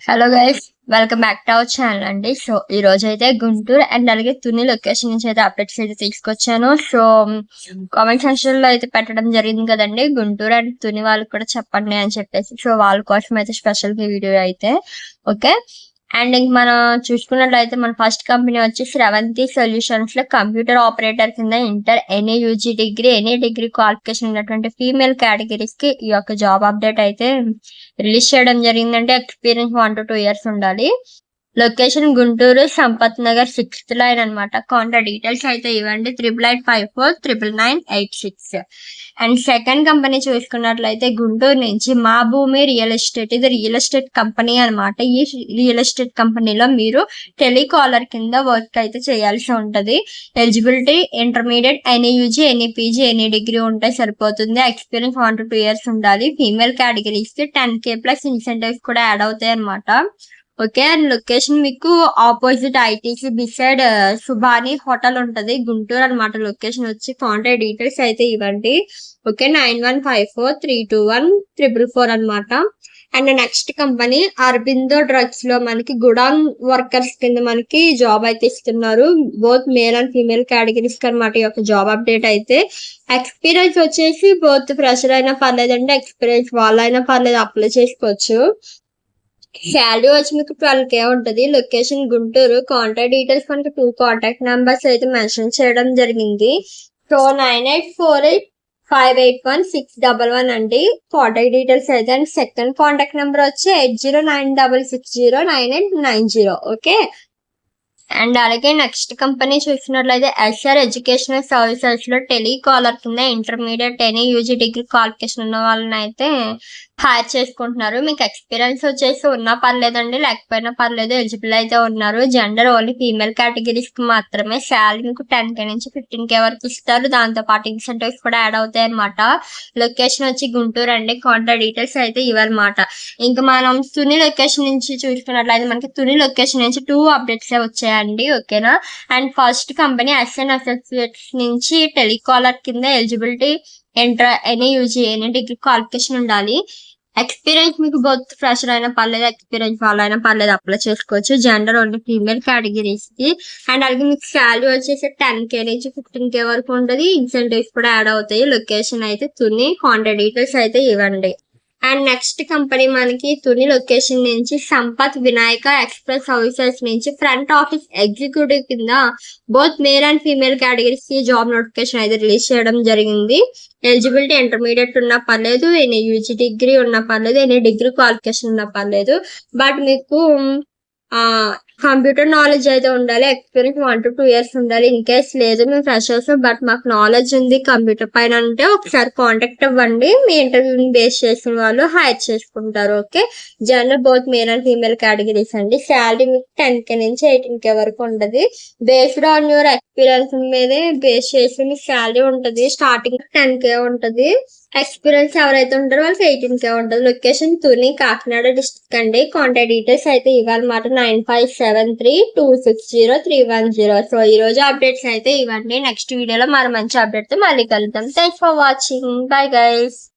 Hello guys, welcome back to our channel అండి. So ఈ రోజు అయితే గుంటూరు అండ్ అలాగే తుని లొకేషన్ నుంచి అయితే అప్డేట్స్ అయితే తీసుకొచ్చాను. సో కామెంట్ సెక్షన్ లో అయితే పెట్టడం జరిగింది కదండి, గుంటూరు అండ్ తుని వాళ్ళకి కూడా చెప్పండి అని చెప్పేసి. సో వాళ్ళ కోసం అయితే స్పెషల్ వీడియో అయితే ఓకే. అండ్ ఇంక మనం చూసుకున్నట్లయితే మన ఫస్ట్ కంపెనీ వచ్చి శ్రవంతి సొల్యూషన్స్ లో కంప్యూటర్ ఆపరేటర్ కింద inter any UG degree any degree qualification ఉన్నటువంటి ఫీమేల్ కేటగిరీస్ కి ఈ యొక్క జాబ్ అప్డేట్ అయితే రిలీజ్ చేయడం జరిగిందంటే ఎక్స్పీరియన్స్ 1 to 2 years ఉండాలి. Location Guntur Sampath Nagar 6th line అనమాట. కాంటాక్ట్ డీటెయిల్స్ అయితే ఇవ్వండి 8854999986. అండ్ సెకండ్ కంపెనీ చూసుకున్నట్లయితే గుంటూరు నుంచి మా భూమి రియల్ ఎస్టేట్. ఇది రియల్ ఎస్టేట్ కంపెనీ అనమాట. ఈ రియల్ ఎస్టేట్ కంపెనీలో మీరు టెలికాలర్ కింద వర్క్ అయితే చేయాల్సి ఉంటది. Eligibility intermediate, any UG, any PG, any degree ఉంటే సరిపోతుంది. ఎక్స్పీరియన్స్ 1 to 2 years ఉండాలి. ఫీమేల్ కేటగిరీస్ కి 10K ప్లస్ ఇన్సెంటివ్స్ కూడా యాడ్ అవుతాయి అనమాట. ఓకే. అండ్ లొకేషన్ మీకు opposite ITC beside Subhani hotel ఉంటది, గుంటూరు అనమాట. లొకేషన్ వచ్చి కాంటాక్ట్ డీటెయిల్స్ అయితే ఇవ్వండి. ఓకే, 9154321444 అనమాట. And next company Aurobindo drugs లో మనకి గుడాన్ వర్కర్స్ కింద మనకి జాబ్ అయితే ఇస్తున్నారు. Both male and female categories అనమాట ఈ యొక్క జాబ్ అప్డేట్ అయితే. ఎక్స్పీరియన్స్ వచ్చేసి బోత్ ఫ్రెషర్ అయినా పర్లేదండి, ఎక్స్పీరియన్స్ వాళ్ళైనా పర్లేదు, అప్లై చేసుకోవచ్చు. శాలరీ వచ్చి మీకు 12K ఉంటుంది. లొకేషన్ గుంటూరు. కాంటాక్ట్ డీటెయిల్స్ మనకి 2 కాంటాక్ట్ నెంబర్స్ అయితే మెన్షన్ చేయడం జరిగింది. సో 9848581611 అండి కాంటాక్ట్ డీటెయిల్స్ అయితే. అండ్ సెకండ్ కాంటాక్ట్ నెంబర్ వచ్చి 8096609890. ఓకే. అండ్ అలాగే నెక్స్ట్ కంపెనీ చూసినట్లయితే ఎస్ఆర్ ఎడ్యుకేషనల్ సర్వీసెస్ లో టెలికాలర్ కింద intermediate any UG degree qualification ఉన్న వాళ్ళని అయితే హైర్ చేసుకుంటున్నారు. మీకు ఎక్స్పీరియన్స్ వచ్చేసి ఉన్నా పర్లేదండి, లేకపోయినా పర్లేదు, ఎలిజిబుల్ అయితే ఉన్నారు. జెండర్ ఓన్లీ ఫీమేల్ కేటగిరీస్ కి మాత్రమే. శాలరీ మీకు 10K నుంచి 15K వరకు ఇస్తారు. దాంతో పాటు ఇన్సెంటివ్స్ కూడా యాడ్ అవుతాయి అనమాట. లొకేషన్ వచ్చి గుంటూరు అండి. కాంటాక్ట్ డీటెయిల్స్ అయితే ఇవ్వనమాట. ఇంకా మనం తుని లొకేషన్ నుంచి చూసుకున్నట్లయితే మనకి తుని లొకేషన్ నుంచి 2 అప్డేట్స్ వచ్చాయండి. ఓకేనా. And first company SN associates నుంచి టెలికాలర్ కింద eligibility any UG any degree qualification ఉండాలి. ఎక్స్పీరియన్స్ మీకు బోత్ ఫ్రెషర్ అయినా పర్లేదు, ఎక్స్పీరియన్స్ వాళ్ళైనా పర్లేదు, అప్లై చేసుకోవచ్చు. జెండర్ ఓన్లీ ఫీమేల్ కేటగిరీస్ కి. అండ్ అలాగే మీకు శాలరీ వచ్చేసి 10K నుంచి 15K వరకు ఉంటుంది. ఇన్సెంటివ్స్ కూడా యాడ్ అవుతాయి. లొకేషన్ అయితే తుని. కాంటాక్ట్ డీటెయిల్స్ అయితే ఇవ్వండి. అండ్ నెక్స్ట్ కంపెనీ మనకి తుని లొకేషన్ నుంచి సంపత్ వినాయక ఎక్స్ప్రెస్ సర్వీసెస్ నుంచి ఫ్రంట్ ఆఫీస్ ఎగ్జిక్యూటివ్ కింద both male and female categories కి జాబ్ నోటిఫికేషన్ అయితే రిలీజ్ చేయడం జరిగింది. ఎలిజిబిలిటీ ఇంటర్మీడియట్ ఉన్నా పర్లేదు, ఎనీ యూజీ డిగ్రీ ఉన్నా పర్లేదు, ఎనీ డిగ్రీ క్వాలిఫికేషన్ ఉన్నా పర్లేదు. బట్ మీకు కంప్యూటర్ నాలెడ్జ్ అయితే ఉండాలి. ఎక్స్పీరియన్స్ 1 to 2 years ఉండాలి. ఇన్ కేస్ లేదు మేము ఫ్రెషర్స్ బట్ మాకు నాలెడ్జ్ ఉంది కంప్యూటర్ పైన అంటే ఒకసారి కాంటాక్ట్ అవ్వండి. మీ ఇంటర్వ్యూని బేస్ చేసిన వాళ్ళు హైర్ చేసుకుంటారు. Okay. General both male and female categories అండి. శాలరీ మీకు 10K నుంచి 18K వరకు ఉంటుంది. బేస్డ్ ఆన్ యువర్ ఎక్స్పీరియన్స్ మీదే బేస్ చేసి మీకు శాలరీ ఉంటుంది. స్టార్టింగ్ 10K ఉంటుంది. ఎక్స్పీరియన్స్ ఎవరైతే ఉంటారో వాళ్ళకి 18K ఉంటుంది. లొకేషన్ తుని, కాకినాడ డిస్ట్రిక్ట్ అండి. కాంటాక్ట్ డీటెయిల్స్ అయితే ఇవ్వాలన్నమాట 9573260310. సో ఈ రోజు అప్డేట్స్ అయితే ఇవ్వండి. నెక్స్ట్ వీడియోలో మరి మంచి అప్డేట్ తో మళ్ళీ కలుద్దాం. Thanks for watching. Bye guys.